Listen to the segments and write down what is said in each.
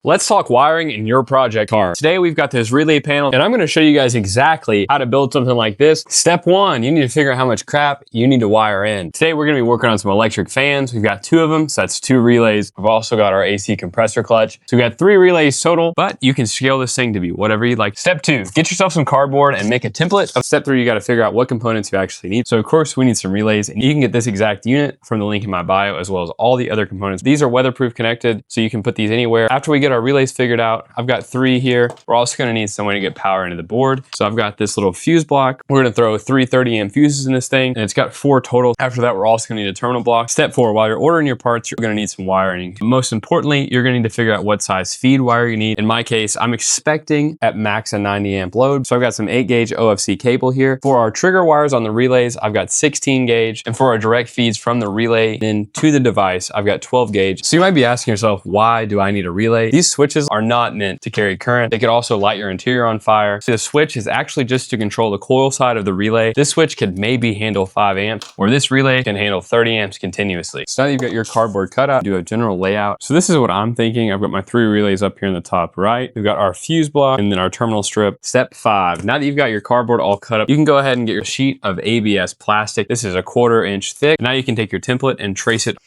Let's talk wiring in your project car. Today we've got this relay panel and I'm going to show you guys exactly how to build something like this. Step one, you need to figure out how much crap you need to wire in. Today we're going to be working on some electric fans. We've got 2 of them, so that's 2 relays. We've also got our AC compressor clutch. So we've got 3 relays total, but you can scale this thing to be whatever you'd like. Step 2, get yourself some cardboard and make a template. Step 3, you got to figure out what components you actually need. So of course we need some relays, and you can get this exact unit from the link in my bio as well as all the other components. These are weatherproof connected, so you can put these anywhere. After we get our relays figured out, I've got 3 here. We're also going to need some way to get power into the board. So I've got this little fuse block. We're going to throw 3 30-amp fuses in this thing, and it's got 4 total. After that, we're also going to need a terminal block. Step 4, while you're ordering your parts, you're going to need some wiring. Most importantly, you're going to need to figure out what size feed wire you need. In my case, I'm expecting at max a 90-amp load. So I've got some 8-gauge OFC cable here. For our trigger wires on the relays, I've got 16-gauge. And for our direct feeds from the relay in to the device, I've got 12-gauge. So you might be asking yourself, why do I need a relay? These switches are not meant to carry current. They could also light your interior on fire. So the switch is actually just to control the coil side of the relay. This switch could maybe handle 5 amps, or this relay can handle 30 amps continuously. So now that you've got your cardboard cut out, do a general layout. So this is what I'm thinking. I've got my 3 relays up here in the top right. We've got our fuse block and then our terminal strip. Step 5, now that you've got your cardboard all cut up, you can go ahead and get your sheet of ABS plastic. This is a 1/4 inch thick. Now you can take your template and trace it.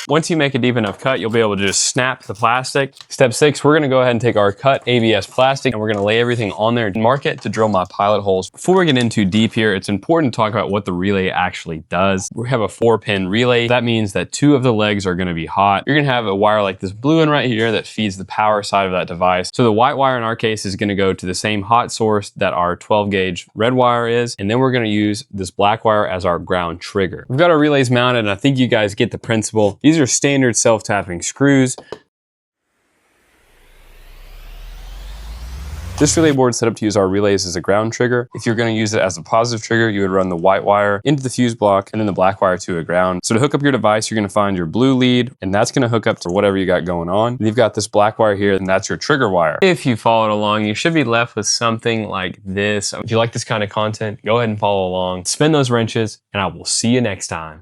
Once you make a deep enough cut, you'll be able to just snap the plastic. Step 6, we're gonna go ahead and take our cut ABS plastic and we're gonna lay everything on there and mark it to drill my pilot holes. Before we get in too deep here, it's important to talk about what the relay actually does. We have a 4-pin relay. That means that 2 of the legs are gonna be hot. You're gonna have a wire like this blue one right here that feeds the power side of that device. So the white wire in our case is gonna go to the same hot source that our 12-gauge red wire is. And then we're gonna use this black wire as our ground trigger. We've got our relays mounted and I think you guys get the principle. These are standard self-tapping screws. This relay board is set up to use our relays as a ground trigger. If you're going to use it as a positive trigger, you would run the white wire into the fuse block and then the black wire to a ground. So to hook up your device, you're going to find your blue lead, and that's going to hook up to whatever you got going on. And you've got this black wire here, and that's your trigger wire. If you followed along, you should be left with something like this. If you like this kind of content, go ahead and follow along. Spin those wrenches, and I will see you next time.